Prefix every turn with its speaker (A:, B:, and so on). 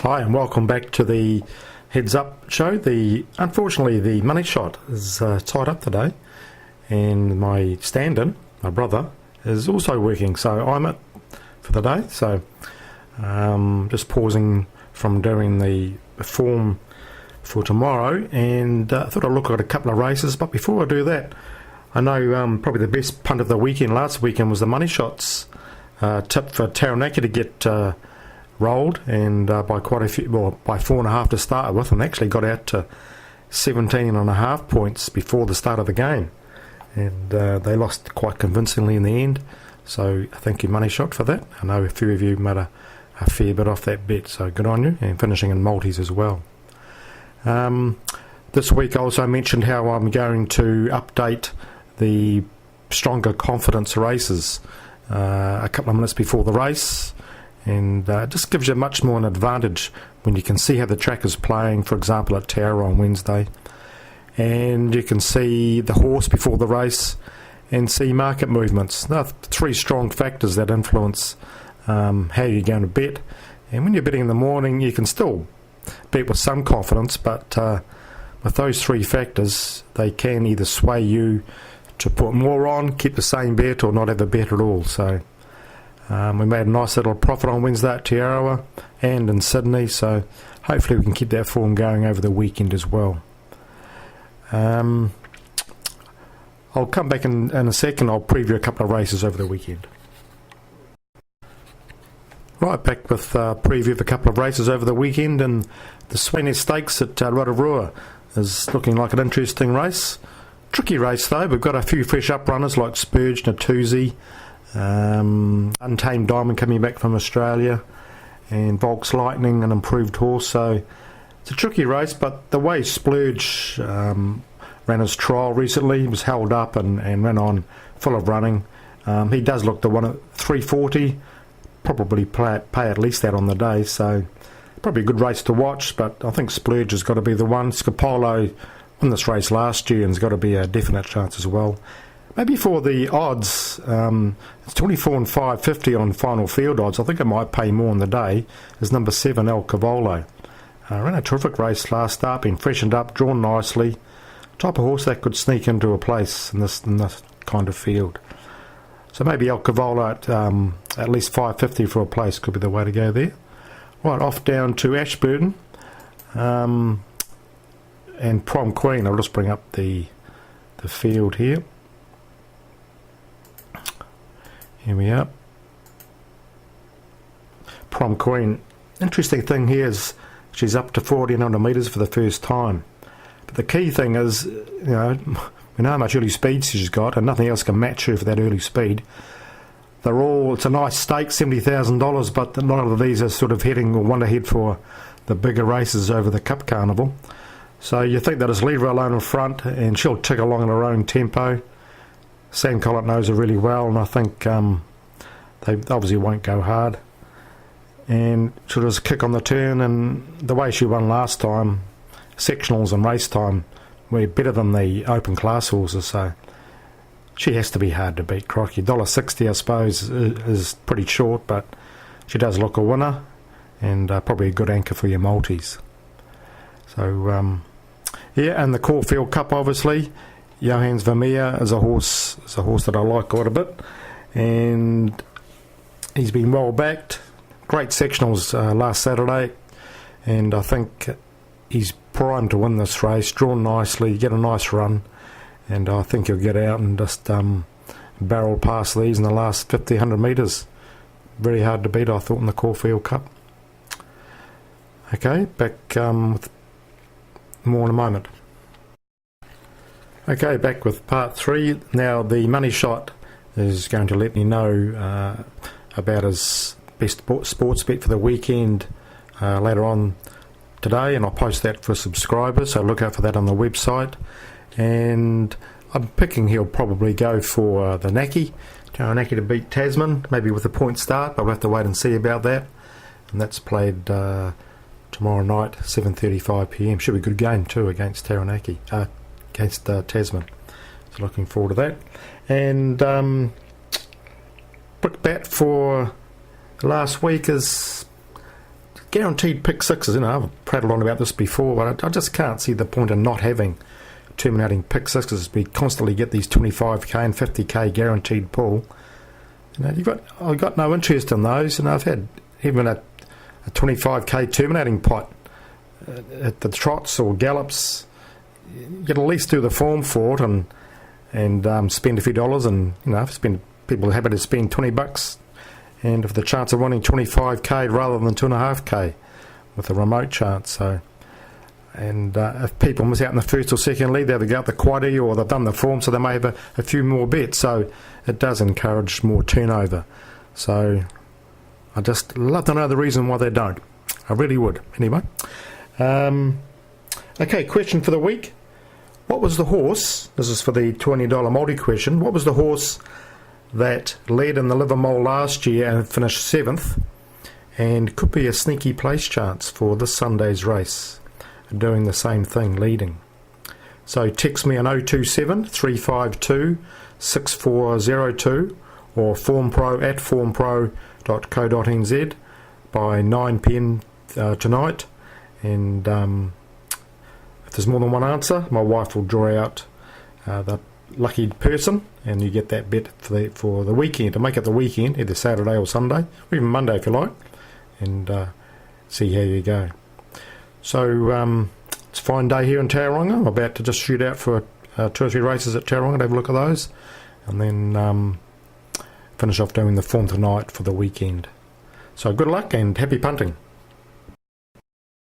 A: Hi and welcome back to the Heads Up show. Unfortunately the money shot is tied up today, and my stand-in, my brother, is also working, so I'm it for the day. So just pausing from doing the form for tomorrow, and I thought I'd look at a couple of races. But before I do that, I know probably the best punt of the weekend last weekend was the money shots tip for Taranaki to get rolled, and by quite a few, well, by 4.5 to start with, and actually got out to 17.5 points before the start of the game, and they lost quite convincingly in the end. So thank you, money shot, for that. I know a few of you made a fair bit off that bet, so good on you, and finishing in multis as well. This week I also mentioned how I'm going to update the Stronger Confidence races a couple of minutes before the race, and just gives you much more an advantage when you can see how the track is playing, for example at Tara on Wednesday, and you can see the horse before the race and see market movements. Now, three strong factors that influence how you're going to bet, and when you're betting in the morning you can still bet with some confidence, but with those three factors they can either sway you to put more on, keep the same bet, or not have a bet at all. So we made a nice little profit on Wednesday at Te Arawa and in Sydney, so hopefully we can keep that form going over the weekend as well. I'll come back in a second. I'll preview a couple of races over the weekend. Right, back with a preview of a couple of races over the weekend, and the Swanee Stakes at Rotorua is looking like an interesting race. Tricky race though. We've got a few fresh uprunners like Spurge, Natuzi, Untamed Diamond coming back from Australia, and Volks Lightning, an improved horse. So it's a tricky race, but the way Splurge ran his trial recently, he was held up and ran on full of running. He does look the one at 340, probably pay at least that on the day, so probably a good race to watch, but I think Splurge has got to be the one. Scapolo won this race last year and has got to be a definite chance as well. Maybe for the odds, it's 24 and 550 on final field odds. I think it might pay more on the day, is number 7 El Cavolo. Ran a terrific race last start, been freshened up, drawn nicely. Type of horse that could sneak into a place in this kind of field. So maybe El Cavolo at least 550 for a place could be the way to go there. Right, off down to Ashburton and Prom Queen. I'll just bring up the field here. Here we are. Prom Queen. Interesting thing here is she's up to 1400 metres for the first time. But the key thing is, we know how much early speed she's got, and nothing else can match her for that early speed. It's a nice stake, $70,000, but a lot of these are sort of heading or want to head for the bigger races over the Cup Carnival. So you think that just leave her alone in front and she'll tick along at her own tempo. Sam Collett knows her really well, and I think they obviously won't go hard. And she'll just kick on the turn, and the way she won last time, sectionals and race time, were better than the open class horses, so she has to be hard to beat. Crikey, $1.60 I suppose is pretty short, but she does look a winner, and probably a good anchor for your multis. So yeah, and the Caulfield Cup, obviously, Johannes Vermeer is a horse that I like quite a bit, and he's been well backed. Great sectionals last Saturday, and I think he's primed to win this race. Drawn nicely, get a nice run, and I think he'll get out and just barrel past these in the last 100 metres. Very hard to beat, I thought, in the Caulfield Cup. Okay, back with more in a moment. Okay, back with part 3. Now the money shot is going to let me know about his best sports bet for the weekend later on today, and I'll post that for subscribers, so look out for that on the website. And I'm picking he'll probably go for the Naki, Taranaki to beat Tasman, maybe with a point start, but we'll have to wait and see about that. And that's played tomorrow night, 7:35pm. Should be a good game too against Taranaki, against Tasman. So looking forward to that. And quick bet for last week is guaranteed pick sixes, I've prattled on about this before, but I just can't see the point in not having terminating pick sixes. We constantly get these 25k and 50k guaranteed pull. I've got no interest in those, and I've had even a 25k terminating pot at the trots or gallops. You can at least do the form for it and spend a few dollars, and people are happy to spend $20 and with the chance of winning 25k rather than 2.5k with a remote chance. So, and if people miss out in the first or second lead, they either go out the quaddie or they've done the form, so they may have a few more bets. So it does encourage more turnover. So I just love to know the reason why they don't. I really would. Anyway, okay, question for the week. What was the horse, this is for the $20 multi question, what was the horse that led in the Livermore last year and finished 7th and could be a sneaky place chance for this Sunday's race, doing the same thing, leading? So text me on 027 352 6402 or formpro@formpro.co.nz by 9pm tonight, and if there's more than one answer, my wife will draw out the lucky person, and you get that bet for the weekend, to make it the weekend, either Saturday or Sunday, or even Monday if you like, and see how you go. So it's a fine day here in Tauranga. I'm about to just shoot out for 2 or 3 races at Tauranga to have a look at those, and then finish off doing the form tonight for the weekend. So good luck and happy punting.